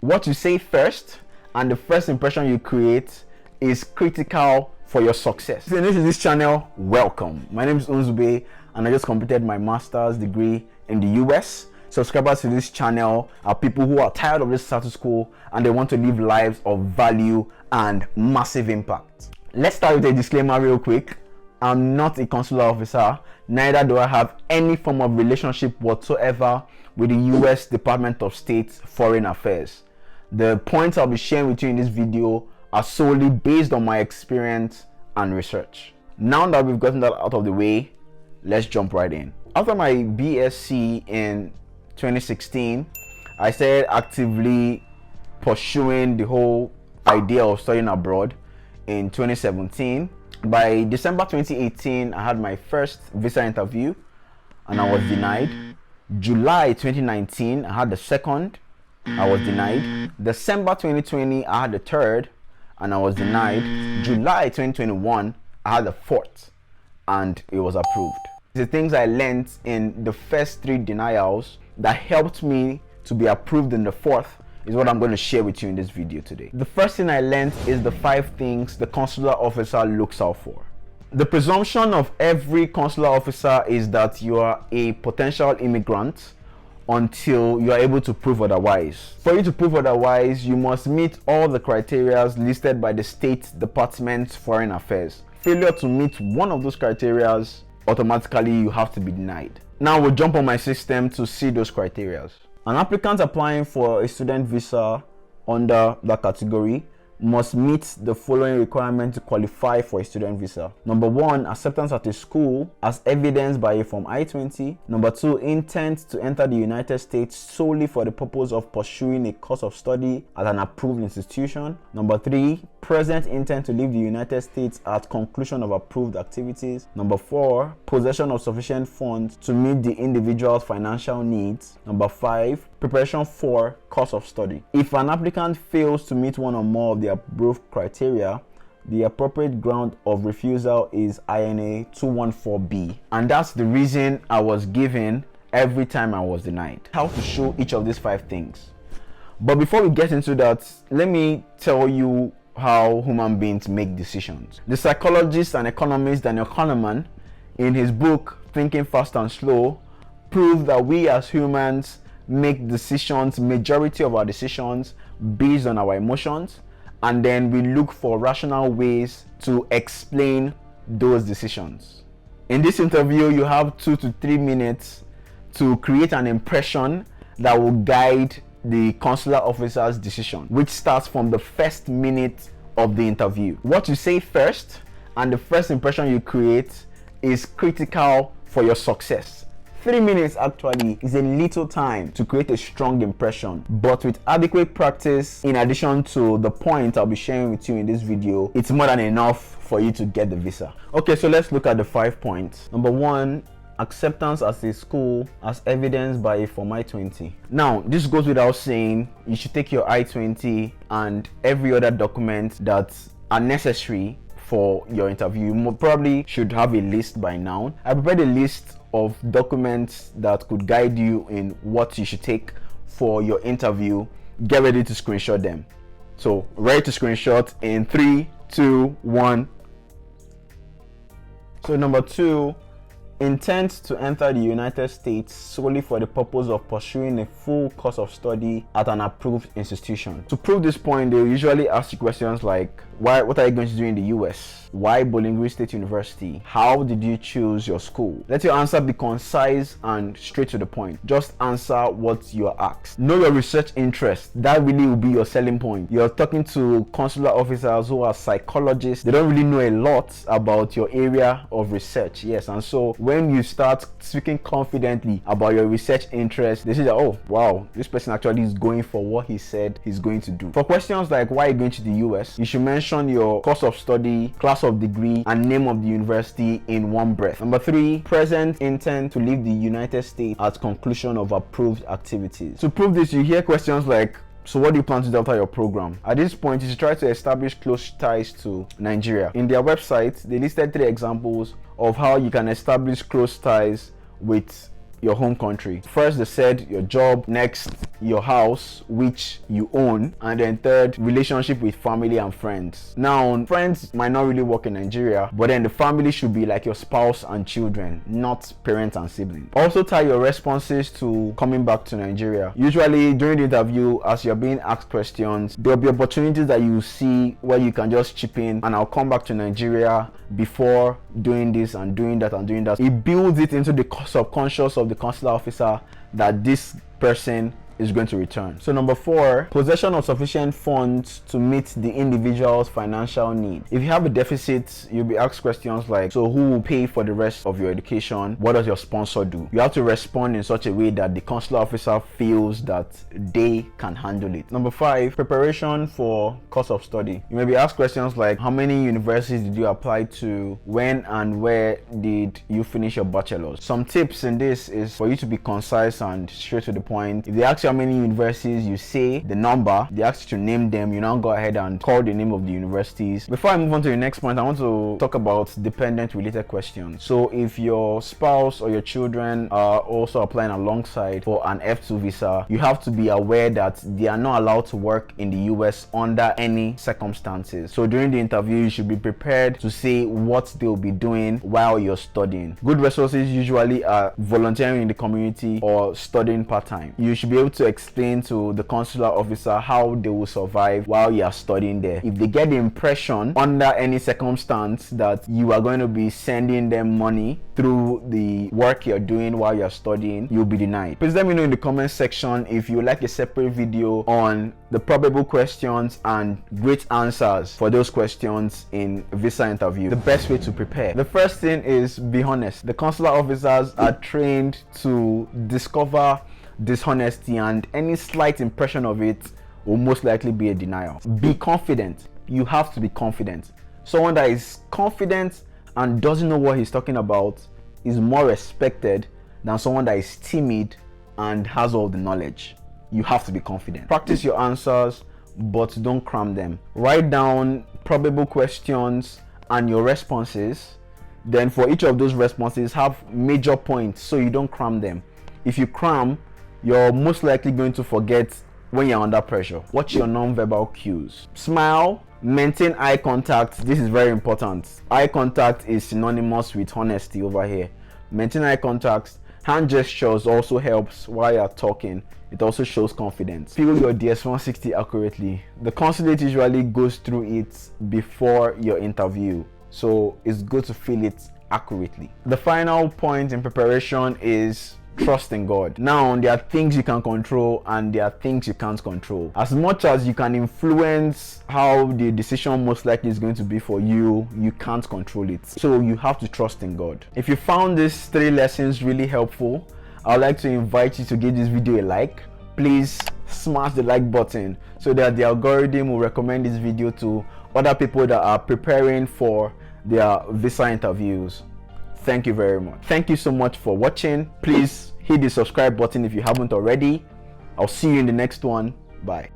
What you say first and the first impression you create is critical for your success. If you're new to this channel, welcome. My name is Nzube and I just completed my master's degree in the US. Subscribers to this channel are people who are tired of this status quo and they want to live lives of value and massive impact. Let's start with a disclaimer real quick. I'm not a consular officer, neither do I have any form of relationship whatsoever with the US Department of State Foreign Affairs. The points I'll be sharing with you in this video are solely based on my experience and research. Now that we've gotten that out of the way, let's jump right in. After my BSc in 2016, I started actively pursuing the whole idea of studying abroad in 2017. By December 2018, I had my first visa interview and I was denied. July 2019, I had the second, I was denied. December 2020, I had the third and I was denied. July 2021, I had the fourth and it was approved. The things I learned in the first three denials that helped me to be approved in the fourth is what I'm going to share with you in this video today. The first thing I learned is the 5 things the consular officer looks out for. The presumption of every consular officer is that you are a potential immigrant until you are able to prove otherwise. For you to prove otherwise, you must meet all the criteria listed by the State Department Foreign Affairs. Failure to meet one of those criteria, automatically you have to be denied. Now we'll jump on my system to see those criteria. An applicant applying for a student visa under that category must meet the following requirements to qualify for a student visa. Number 1, acceptance at a school as evidenced by a Form I-20. Number 2, intent to enter the United States solely for the purpose of pursuing a course of study at an approved institution. Number 3, present intent to leave the United States at conclusion of approved activities. Number 4, possession of sufficient funds to meet the individual's financial needs. Number 5, preparation for course of study. If an applicant fails to meet one or more of the above criteria, the appropriate ground of refusal is INA 214B, and that's the reason I was given every time I was denied. How to show each of these 5 things. But before we get into that, let me tell you how human beings make decisions. The psychologist and economist Daniel Kahneman, in his book Thinking Fast and Slow, proved that we as humans make decisions, majority of our decisions, based on our emotions, and then we look for rational ways to explain those decisions. In this interview, you have 2 to 3 minutes to create an impression that will guide the consular officer's decision, which starts from the first minute of the interview. What you say first and the first impression you create is critical for your success. 3 minutes actually is a little time to create a strong impression, but with adequate practice, in addition to the point I'll be sharing with you in this video, it's more than enough for you to get the visa. Okay, so let's look at the 5 points. Number 1, acceptance as a school as evidenced by a Form I-20. Now, this goes without saying, you should take your I-20 and every other document that are necessary for your interview. You probably should have a list by now. I prepared a list of documents that could guide you in what you should take for your interview. Get ready to screenshot them. So, ready to screenshot in 3, 2, 1. So number 2, intent to enter the United States solely for the purpose of pursuing a full course of study at an approved institution. To prove this point, they usually ask you questions like, what are you going to do in the US? Why Bolingui State University? How did you choose your school? Let your answer be concise and straight to the point. Just answer what you are asked. Know your research interest. That really will be your selling point. You're talking to consular officers who are psychologists. They don't really know a lot about your area of research. Yes, and so when you start speaking confidently about your research interest, they say that, oh wow, this person actually is going for what he said he's going to do. For questions like why are you going to the US, you should mention your course of study, class of degree, and name of the university in one breath. Number 3, present intent to leave the United States at conclusion of approved activities. To prove this, you hear questions like, so what do you plan to do after your program? At this point, you should try to establish close ties to Nigeria. In their website, they listed 3 examples of how you can establish close ties with your home country. First, they said your job, next, your house, which you own, and then third, relationship with family and friends. Now, friends might not really work in Nigeria, but then the family should be like your spouse and children, not parents and siblings. Also, tie your responses to coming back to Nigeria. Usually, during the interview, as you're being asked questions, there'll be opportunities that you see where you can just chip in, and I'll come back to Nigeria before doing this and doing that and doing that. It builds it into the subconscious of the consular officer that this person is going to return. So number 4, possession of sufficient funds to meet the individual's financial need. If you have a deficit, you'll be asked questions like, so who will pay for the rest of your education? What does your sponsor do? You have to respond in such a way that the consular officer feels that they can handle it. Number 5, preparation for course of study. You may be asked questions like, how many universities did you apply to? When and where did you finish your bachelor's? Some tips in this is for you to be concise and straight to the point. If they ask you how many universities, you say the number. They ask you to name them, you now go ahead and call the name of the universities. Before I move on to the next point, I want to talk about dependent related questions. So if your spouse or your children are also applying alongside for an F2 visa, you have to be aware that they are not allowed to work in the US under any circumstances. So during the interview, you should be prepared to say what they'll be doing while you're studying. Good resources usually are volunteering in the community or studying part-time. You should be able to explain to the consular officer how they will survive while you are studying there. If they get the impression under any circumstance that you are going to be sending them money through the work you're doing while you're studying, you'll be denied. Please let me know in the comment section if you would like a separate video on the probable questions and great answers for those questions in a visa interview. The best way to prepare. The first thing is be honest. The consular officers are trained to discover dishonesty, and any slight impression of it will most likely be a denial. Be confident. You have to be confident. Someone that is confident and doesn't know what he's talking about is more respected than someone that is timid and has all the knowledge. You have to be confident. Practice your answers, but don't cram them. Write down probable questions and your responses. Then for each of those responses, have major points so you don't cram them. If you cram, you're most likely going to forget when you're under pressure. Watch your non-verbal cues. Smile, maintain eye contact. This is very important. Eye contact is synonymous with honesty over here. Maintain eye contact. Hand gestures also helps while you're talking. It also shows confidence. Fill your DS-160 accurately. The consulate usually goes through it before your interview, so it's good to fill it accurately. The final point in preparation is trust in God. Now, there are things you can control and there are things you can't control. As much as you can influence how the decision most likely is going to be for you, you can't control it. So you have to trust in God. If you found these 3 lessons really helpful, I'd like to invite you to give this video a like. Please smash the like button so that the algorithm will recommend this video to other people that are preparing for their visa interviews. Thank you very much. Thank you so much for watching. Please hit the subscribe button if you haven't already. I'll see you in the next one. Bye.